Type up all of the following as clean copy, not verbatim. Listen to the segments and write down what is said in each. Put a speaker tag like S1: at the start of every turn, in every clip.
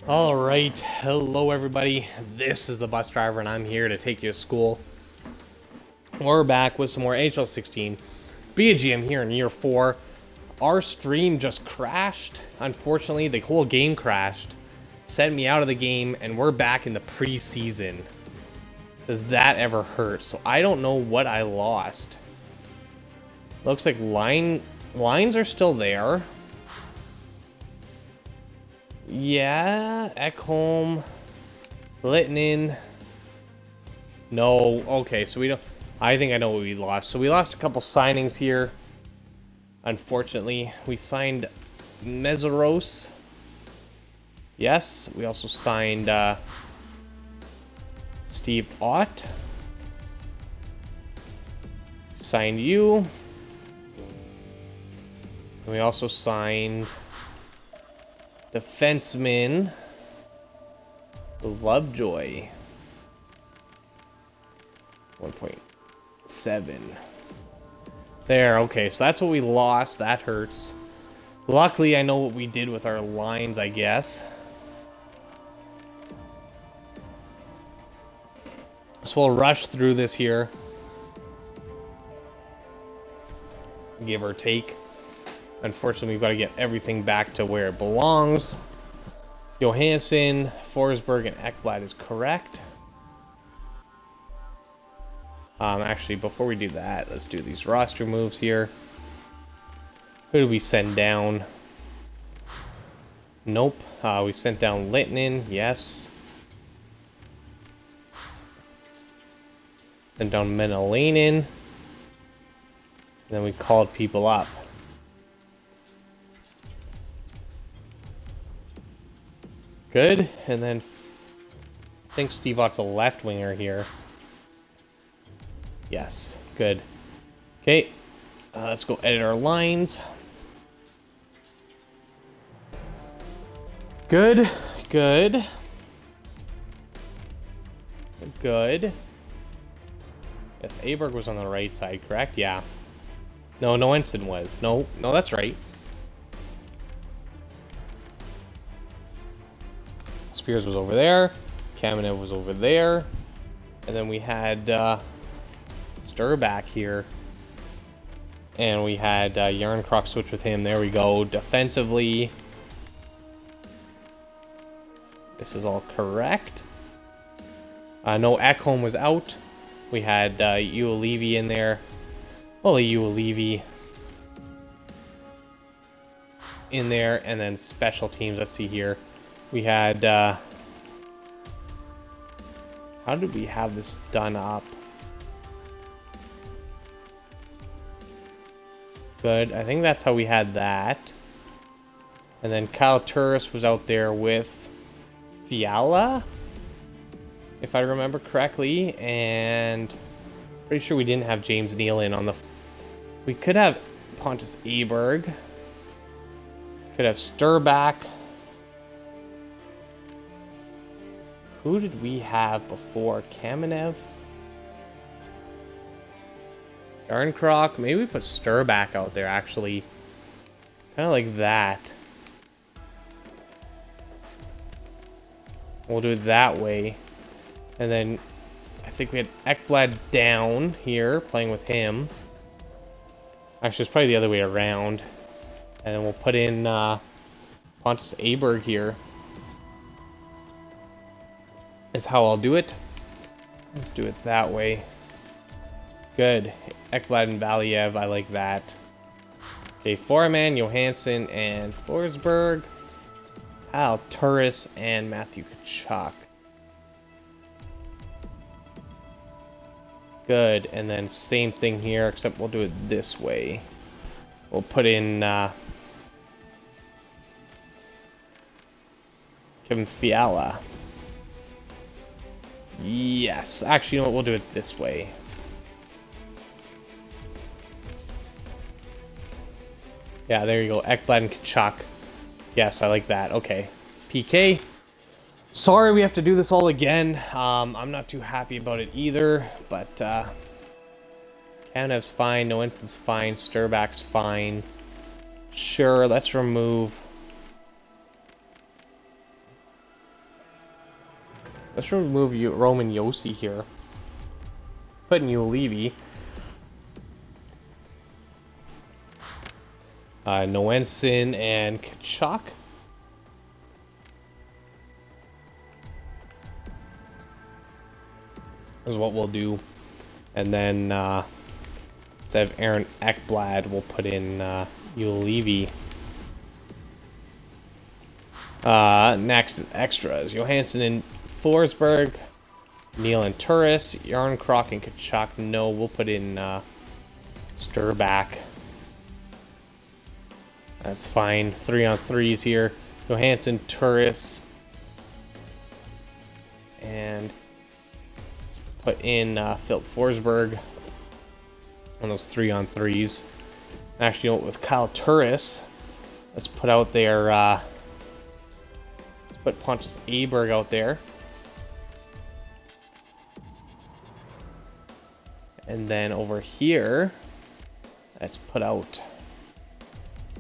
S1: All right, hello everybody. This is the bus driver, and I'm here to take you to school. We're back with some more NHL 16. BGM here in year 4. Our stream just crashed. Unfortunately, the whole game crashed. Sent me out of the game, and we're back in the preseason. Does that ever hurt? So I don't know what I lost. Looks like lines are still there. Yeah, Ekholm, Littinen. No, okay, so we don't. I think I know what we lost. So we lost a couple signings here. Unfortunately, we signed Meseros. Yes, we also signed Steve Ott. Signed you. And we also signed defenseman Lovejoy. 1.7. There, okay, so that's what we lost. That hurts. Luckily, I know what we did with our lines, I guess. So we'll rush through this here. Give or take. Unfortunately, we've got to get everything back to where it belongs. Johansson, Forsberg, and Ekblad is correct. Actually, before we do that, let's do these roster moves here. Who did we send down? Nope. We sent down Littinen, yes. Sent down Menelainen. Then we called people up. Good, and then I think Steve Ott's a left winger here. Yes, good. Okay, let's go edit our lines. Good, good. Good. Yes, Aberg was on the right side, correct? Yeah. No, Noensen was. No, that's right. Spears was over there. Kamenev was over there. And then we had Sturback here. And we had Yarncroc switch with him. There we go. Defensively, this is all correct. No, Ekholm was out. We had Uelevi in there. Well, Uelevi in there. And then special teams, let's see here. We had, how did we have this done up? Good, I think that's how we had that. And then Kyle Turris was out there with Fiala, if I remember correctly. And pretty sure we didn't have James Neal in on the... We could have Pontus Aberg. Could have Sturback. Who did we have before? Kamenev? Yarncroc? Maybe we put Sturback out there, actually. Kind of like that. We'll do it that way. And then I think we had Ekblad down here, playing with him. Actually, it's probably the other way around. And then we'll put in Pontus Aberg here. Is how I'll do it. Let's do it that way. Good. Ekblad and Valiev, I like that. Okay, Foreman, Johansson, and Forsberg. Kyle Turris and Matthew Tkachuk. Good, and then same thing here, except we'll do it this way. We'll put in Kevin Fiala. Yes, actually, you know what? We'll do it this way. Yeah, there you go. Ekblad and Tkachuk. Yes, I like that. Okay. PK. Sorry we have to do this all again. I'm not too happy about it either, but Kanev's fine. Noensen's fine. Sturback's fine. Sure, let's remove Let's remove Roman Yossi here. Put in Ulevi. Noensen and Kachuk. Is what we'll do. And then instead of Aaron Ekblad, we'll put in Ulevi. Next extras. Johansson and Forsberg. Neal and Turris. Yarncroc and Kachuk. No, we'll put in Sturback. That's fine. 3-on-3s here. Johansson, Turris. And put in Philip Forsberg on those 3-on-3s. Actually, with Kyle Turris, let's put out there. Let's put Pontus Aberg out there. And then over here, let's put out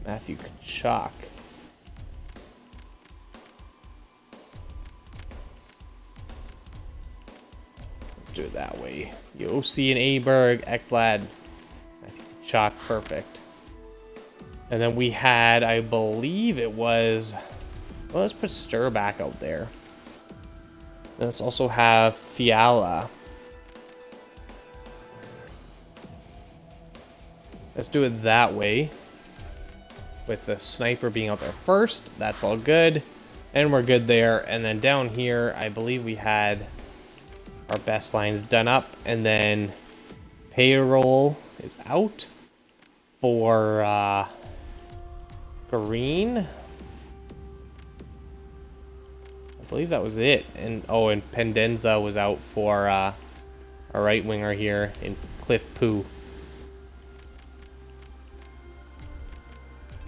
S1: Matthew Kachuk. Let's do it that way. Yossi and Aberg, Ekblad, Matthew Kachuk, perfect. And then we had, I believe it was, well, let's put Sturback out there. Let's also have Fiala. Let's do it that way. With the sniper being out there first. That's all good. And we're good there. And then down here, I believe we had our best lines done up. And then payroll is out for Green. I believe that was it. And oh, and Pendenza was out for our right winger here in Cliff Poo.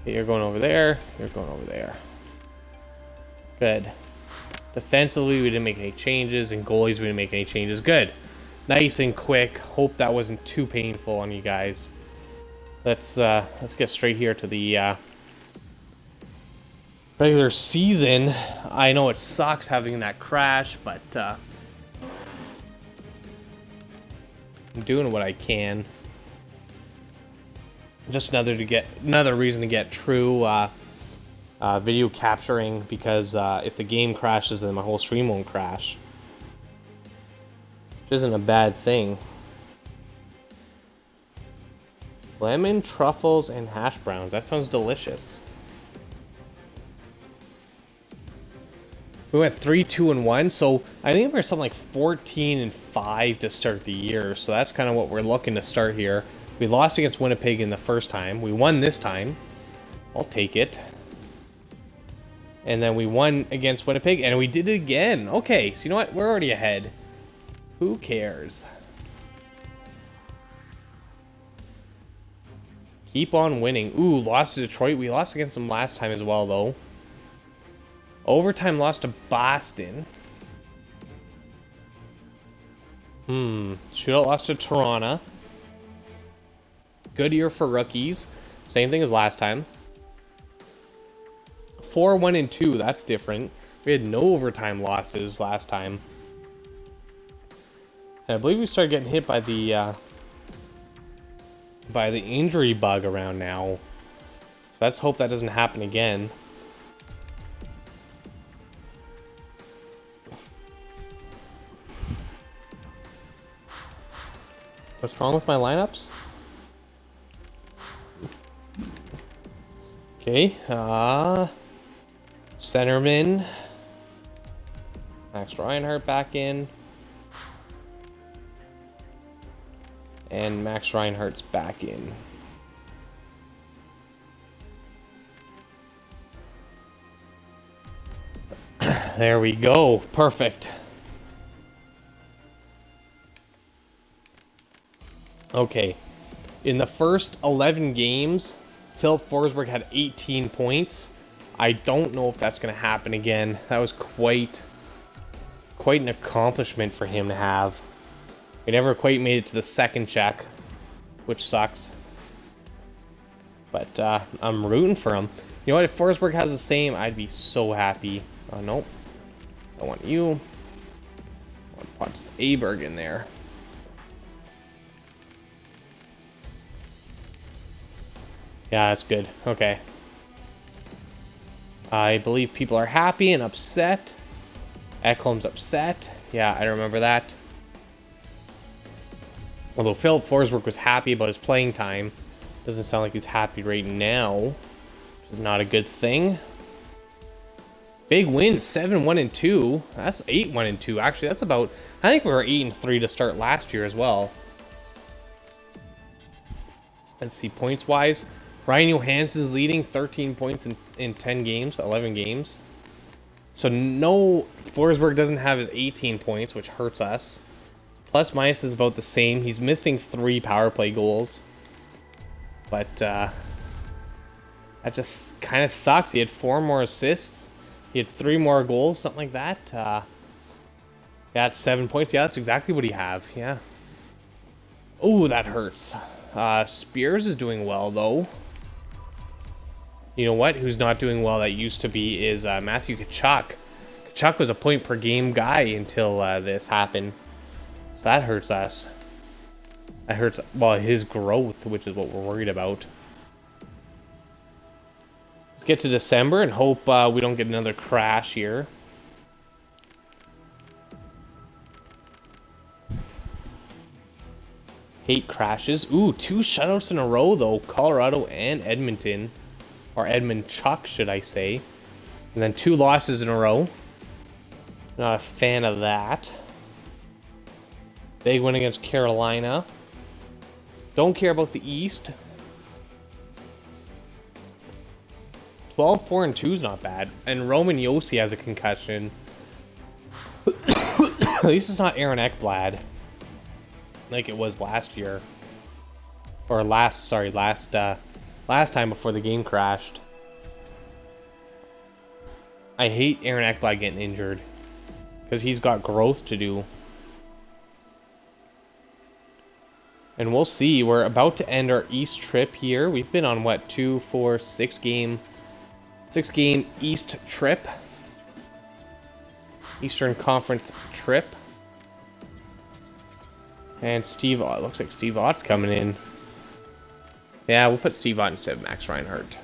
S1: Okay, you're going over there. You're going over there. Good. Defensively, we didn't make any changes, and goalies, we didn't make any changes. Good. Nice and quick. Hope that wasn't too painful on you guys. Let's get straight here to the regular season. I know it sucks having that crash, but I'm doing what I can. Just another reason to get true video capturing, because if the game crashes, then my whole stream won't crash. Which isn't a bad thing. Lemon, truffles, and hash browns. That sounds delicious. We went 3-2-1, so I think we're something like 14-5 to start the year. So that's kind of what we're looking to start here. We lost against Winnipeg in the first time. We won this time. I'll take it. And then we won against Winnipeg, and we did it again. Okay, so you know what? We're already ahead. Who cares? Keep on winning. Ooh, lost to Detroit. We lost against them last time as well, though. Overtime loss to Boston. Shootout loss to Toronto. Good year for rookies. Same thing as last time. 4-1-2. That's different. We had no overtime losses last time. And I believe we started getting hit by the injury bug around now. So let's hope that doesn't happen again. What's wrong with my lineups? Okay, centerman. Max Reinhart back in. And Max Reinhardt's back in. There we go. Perfect. Okay. In the first 11 games, Philip Forsberg had 18 points. I don't know if that's going to happen again. That was quite an accomplishment for him to have. He never quite made it to the second check, which sucks. But I'm rooting for him. You know what? If Forsberg has the same, I'd be so happy. Oh, nope. I want you. What's Aberg in there? Yeah, that's good. Okay. I believe people are happy and upset. Ekholm's upset. Yeah, I remember that. Although Philip Forsberg was happy about his playing time. Doesn't sound like he's happy right now. Which is not a good thing. Big win, 7-1-2. That's 8-1-2. Actually, that's about... I think we were 8-3 to start last year as well. Let's see, points-wise. Ryan Johansson's leading 13 points in 10 games, 11 games. So no, Forsberg doesn't have his 18 points, which hurts us. Plus minus is about the same. He's missing 3 power play goals. But that just kind of sucks. He had 4 more assists. He had 3 more goals, something like that. Yeah, that's 7 points. Yeah, that's exactly what he have. Yeah. Oh, that hurts. Spears is doing well, though. You know what? Who's not doing well that used to be is Matthew Tkachuk. Tkachuk was a point per game guy until this happened. So that hurts us. That hurts, well, his growth, which is what we're worried about. Let's get to December and hope we don't get another crash here. Hate crashes. Ooh, 2 shutouts in a row, though. Colorado and Edmonton. Or Edmund-Chuck, should I say. And then 2 losses in a row. Not a fan of that. Big win against Carolina. Don't care about the East. 12-4-2 is not bad. And Roman Josi has a concussion. At least it's not Aaron Ekblad. Like it was last year. Or last time before the game crashed. I hate Aaron Ekblad getting injured. Because he's got growth to do. And we'll see. We're about to end our East trip here. We've been on, what, 2, 4, 6 game East trip. Eastern Conference trip. And Steve Ott. Looks like Steve Ott's coming in. Yeah, we'll put Steve Ott instead of Max Reinhart.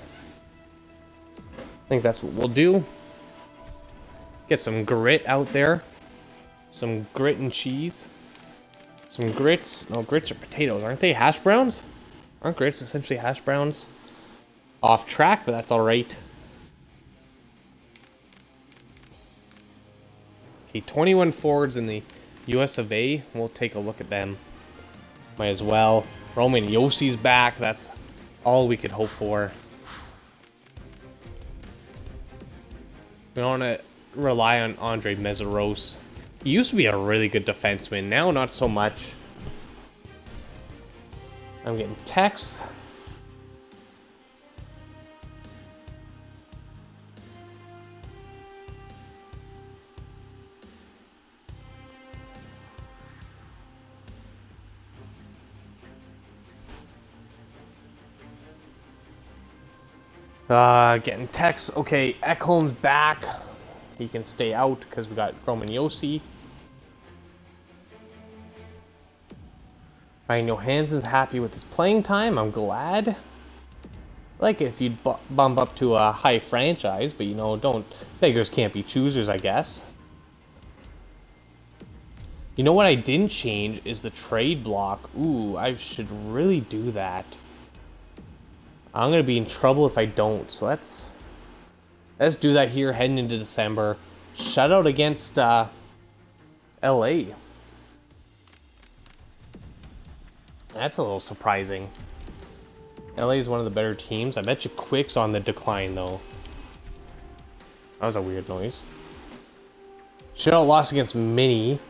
S1: I think that's what we'll do. Get some grit out there. Some grit and cheese. Some grits. No, grits are potatoes. Aren't they hash browns? Aren't grits essentially hash browns? Off track, but that's alright. Okay, 21 forwards in the US of A. We'll take a look at them. Might as well. Roman Josi's back. That's all we could hope for. We don't want to rely on Andre Meszaros. He used to be a really good defenseman. Now, not so much. I'm getting texts. Getting texts. Okay, Ekholm's back. He can stay out because we got Roman Josi. Ryan Johansson's happy with his playing time. I'm glad. Like it if you'd bump up to a high franchise, but you know, beggars can't be choosers, I guess. You know what I didn't change is the trade block. Ooh, I should really do that. I'm gonna be in trouble if I don't. So let's do that here heading into December. Shutout against LA. That's a little surprising. LA is one of the better teams. I bet you Quick's on the decline though. That was a weird noise. Shutout loss against Mini.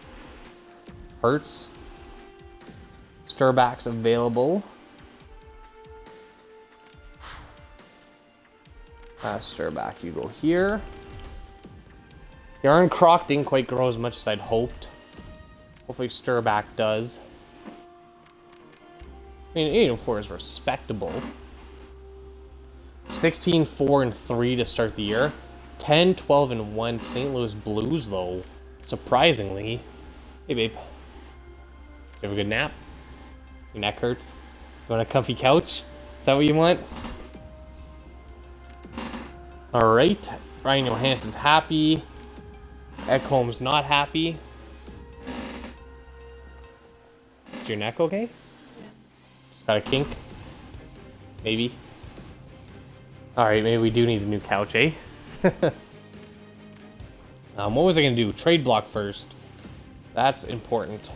S1: Hurts. Sturback's available. Sturback, you go here. Yarn Croc didn't quite grow as much as I'd hoped. Hopefully Sturback does. I mean, 8-4 is respectable. 16-4-3 to start the year. 10-12-1 St. Louis Blues, though. Surprisingly. Hey, babe. You have a good nap? Your neck hurts? You want a comfy couch? Is that what you want? Alright. Ryan Johansson's happy. Ekholm's not happy. Is your neck okay? Just got a kink? Maybe. Alright, maybe we do need a new couch, eh? What was I going to do? Trade block first. That's important.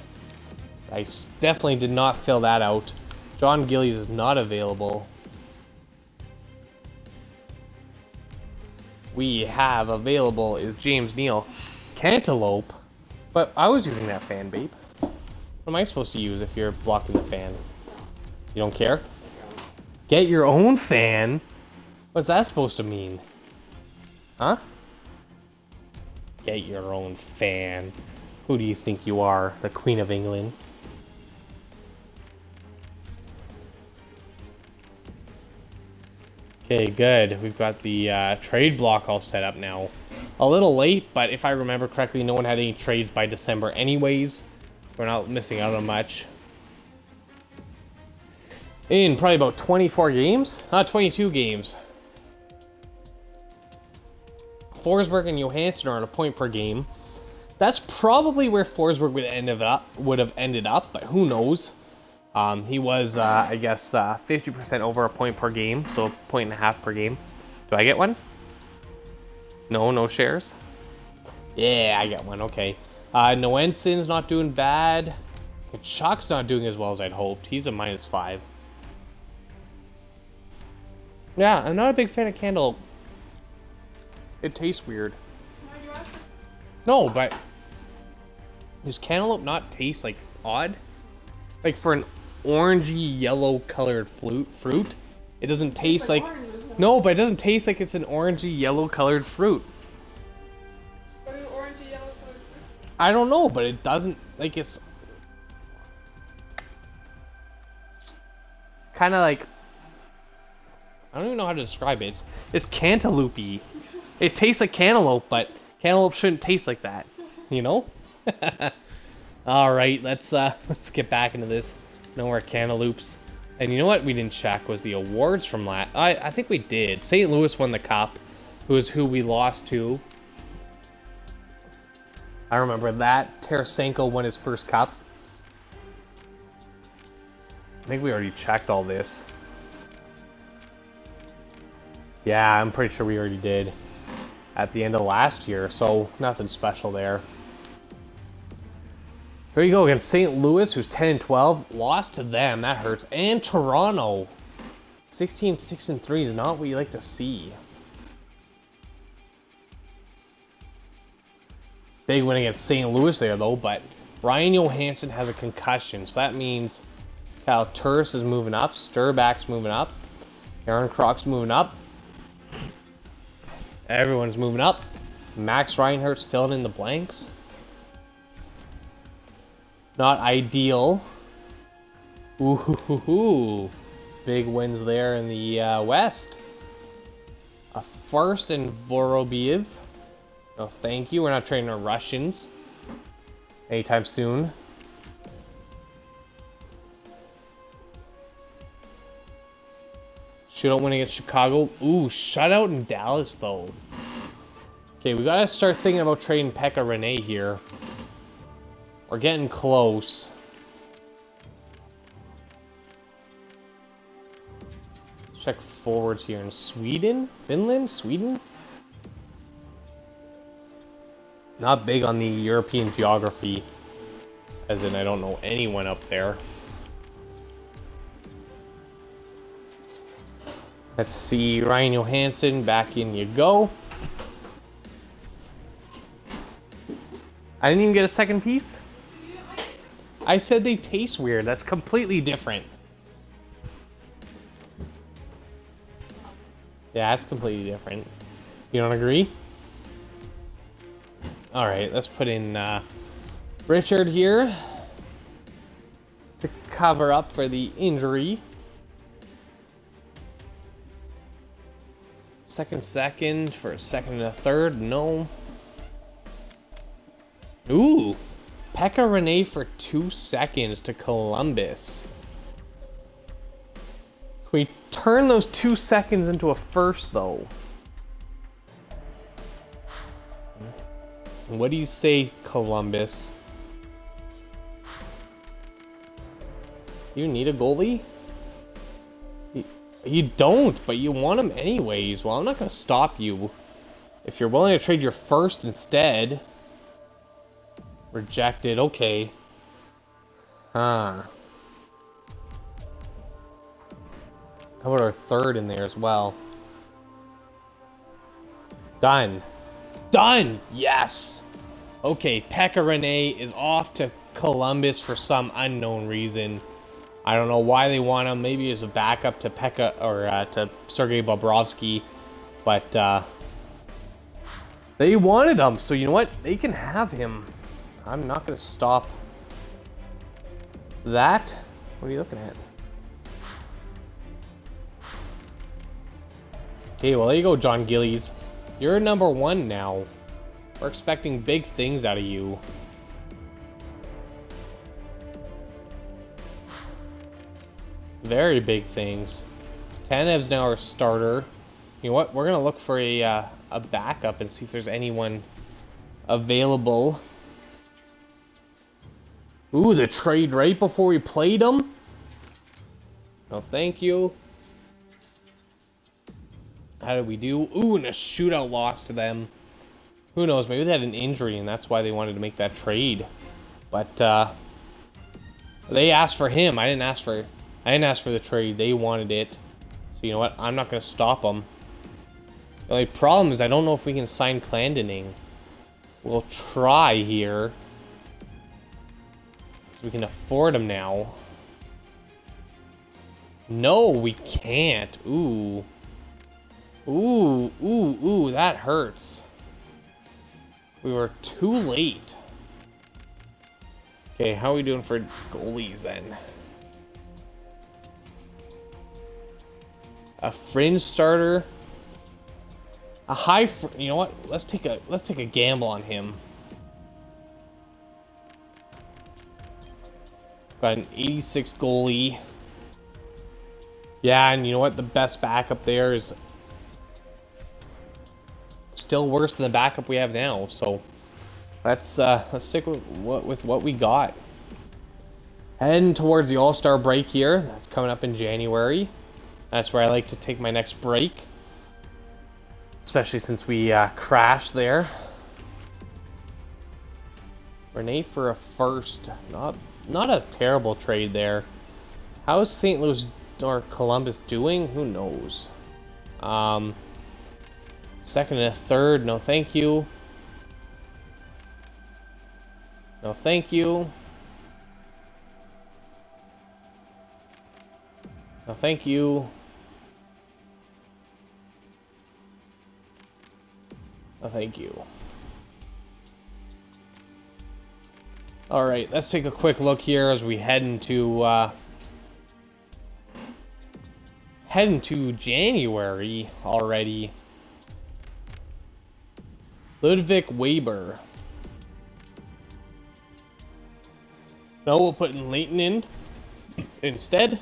S1: I definitely did not fill that out. John Gillies is not available. We have available is James Neal. Cantaloupe? But I was using that fan, babe. What am I supposed to use if you're blocking the fan? You don't care? Get your own fan? What's that supposed to mean? Huh? Get your own fan. Who do you think you are? The Queen of England? Okay, good. We've got the trade block all set up now. A little late, but if I remember correctly, no one had any trades by December anyways. We're not missing out on much. In probably about 24 games? 22 games. Forsberg and Johansson are on a point per game. That's probably where Forsberg would have ended up, but who knows? He was, I guess, 50% over a point per game, so a point and a half per game. Do I get one? No, no shares? Yeah, I get one, okay. Noensen's not doing bad. Kachuk's not doing as well as I'd hoped. He's a -5. Yeah, I'm not a big fan of Cantaloupe. It tastes weird. No, but does Cantaloupe not taste like odd? Like for an orangey yellow colored fruit, it doesn't taste like orange, no, but it doesn't taste like it's an orangey yellow colored fruit.
S2: What do orangey yellow colored fruits?
S1: I don't know, but it doesn't like it's kind of like I don't even know how to describe it. It's cantaloupe-y. It tastes like cantaloupe, but cantaloupe shouldn't taste like that, you know? All right, let's get back into this. No more cantaloupes. And you know what we didn't check was the awards from last. I think we did. St. Louis won the cup, who we lost to. I remember that. Tarasenko won his first cup. I think we already checked all this. Yeah, I'm pretty sure we already did. At the end of last year, so nothing special there. Here you go against St. Louis, who's 10-12. Lost to them, that hurts. And Toronto, 16-6-3 is not what you like to see. Big win against St. Louis there, though, but Ryan Johansson has a concussion, so that means Kyle Turris is moving up, Sturback's moving up, Aaron Krok's moving up. Everyone's moving up. Max Reinhardt's filling in the blanks. Not ideal. Ooh, big wins there in the West. A first in Vorobiev. No, thank you. We're not trading our Russians anytime soon. Shootout win against Chicago. Ooh, shutout in Dallas, though. Okay, we gotta start thinking about trading Pekka Rinne here. We're getting close. Check forwards here in Sweden? Finland? Sweden? Not big on the European geography. As in, I don't know anyone up there. Let's see, Ryan Johansson, back in you go. I didn't even get a second piece. I said they taste weird. That's completely different. Yeah, that's completely different. You don't agree? All right, let's put in Richard here to cover up for the injury. Second for a second and a third. No. Ooh, Pekka Rinne for 2 seconds to Columbus. We turn those 2 seconds into a first, though. What do you say, Columbus? You need a goalie? You don't, but you want him anyways. Well, I'm not going to stop you. If you're willing to trade your first instead. Rejected, okay. Huh. How about our third in there as well? Done. Done! Yes! Okay, Pekka Rinne is off to Columbus for some unknown reason. I don't know why they want him. Maybe as a backup to Pekka or to Sergei Bobrovsky. But they wanted him, so you know what? They can have him. I'm not going to stop that. What are you looking at? Okay, well, there you go, John Gillies. You're number 1 now. We're expecting big things out of you. Very big things. Tanev's now our starter. You know what? We're going to look for a backup and see if there's anyone available. Ooh, the trade right before we played them? No, thank you. How did we do? Ooh, and a shootout loss to them. Who knows? Maybe they had an injury and that's why they wanted to make that trade. But they asked for him. I didn't ask for the trade. They wanted it. So you know what? I'm not going to stop them. The only problem is I don't know if we can sign Clendening. We'll try here. So we can afford him now. No, we can't. Ooh. Ooh, ooh, ooh, that hurts. We were too late. Okay, how are we doing for goalies then? A fringe starter. A high, you know what? Let's take a gamble on him. Got an 86 goalie. Yeah, and you know what? The best backup there is still worse than the backup we have now. So let's stick with what we got. Heading towards the All-Star break here. That's coming up in January. That's where I like to take my next break, especially since we crashed there. Rinne for a first. Not a terrible trade there. How is St. Louis or Columbus doing? Who knows? Second and a third. No, thank you. No, thank you. No, thank you. No, thank you. All right, let's take a quick look here as we head into January already. Ludwig Weber. No, we'll put in Leighton in instead.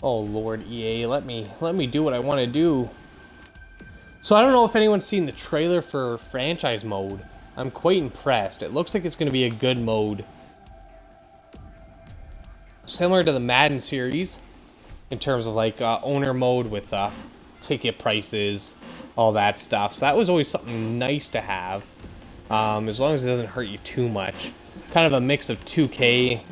S1: Oh Lord, EA, let me do what I want to do. So I don't know if anyone's seen the trailer for franchise mode. I'm quite impressed. It looks like it's going to be a good mode. Similar to the Madden series in terms of like owner mode with ticket prices, all that stuff. So that was always something nice to have, as long as it doesn't hurt you too much. Kind of a mix of 2K,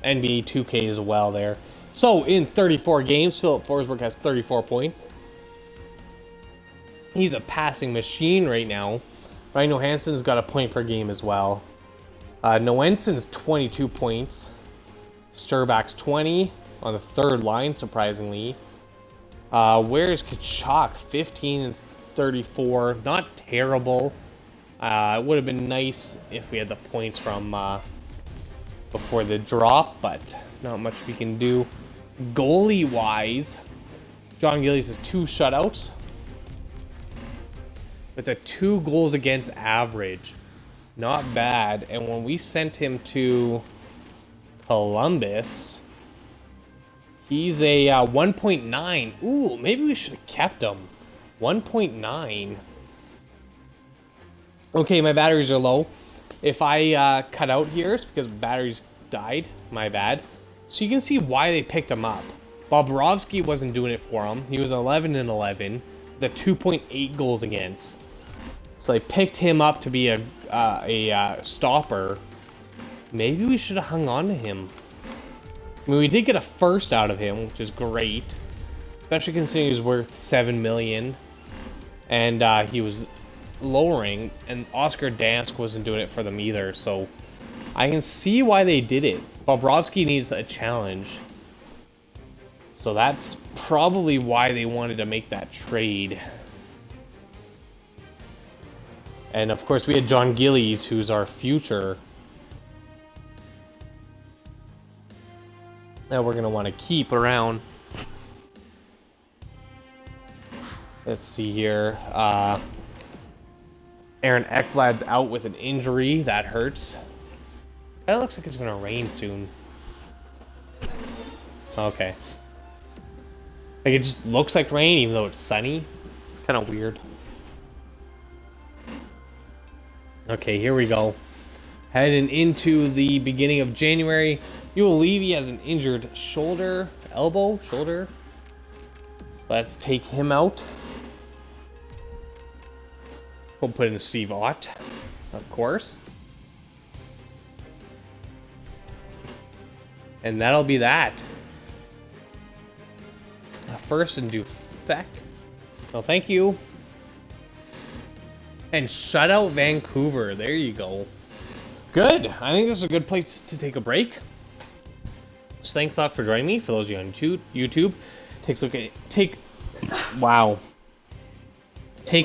S1: NBA 2K as well there. So in 34 games, Philip Forsberg has 34 points. He's a passing machine right now. Ryan Johansson's got a point per game as well. Noensen's 22 points. Sturback's 20 on the third line, surprisingly. Where's Kachuk? 15 and 34. Not terrible. It would have been nice if we had the points from before the drop, but not much we can do. Goalie-wise, John Gillies has 2 shutouts with a 2 goals against average. Not bad. And when we sent him to Columbus, he's a 1.9. Ooh, maybe we should have kept him. 1.9. Okay, my batteries are low. If I cut out here, it's because batteries died. My bad. So you can see why they picked him up. Bobrovsky wasn't doing it for him. He was 11-11, the 2.8 goals against. So they picked him up to be a stopper. Maybe we should have hung on to him. I mean, we did get a first out of him, which is great, especially considering he was worth $7 million, and he was lowering, and Oscar Dansk wasn't doing it for them either. So I can see why they did it. Bobrovsky needs a challenge. So that's probably why they wanted to make that trade. And of course, we had John Gillies, who's our future, that we're going to want to keep around. Let's see here. Aaron Ekblad's out with an injury. That hurts. Kind of looks like it's going to rain soon. Okay. Like, it just looks like rain, even though it's sunny. It's kind of weird. Okay, here we go. Heading into the beginning of January. Yul Levy has an injured shoulder. Shoulder. Let's take him out. We'll put in Steve Ott, of course. And that'll be that. First and do feck. No, thank you. And shut out Vancouver. There you go. Good. I think this is a good place to take a break. So thanks a lot for joining me. For those of you on YouTube, take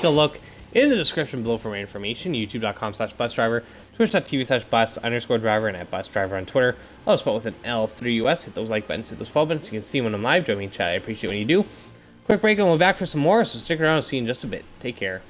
S1: a look in the description below for more information. YouTube.com/busdriver, Twitch.tv/bus_driver, and at busdriver on Twitter. I'll spell with an L3US. Hit those like buttons, hit those follow buttons. You can see when I'm live. Join me in chat. I appreciate when you do. Quick break and we'll be back for some more. So stick around and see you in just a bit. Take care.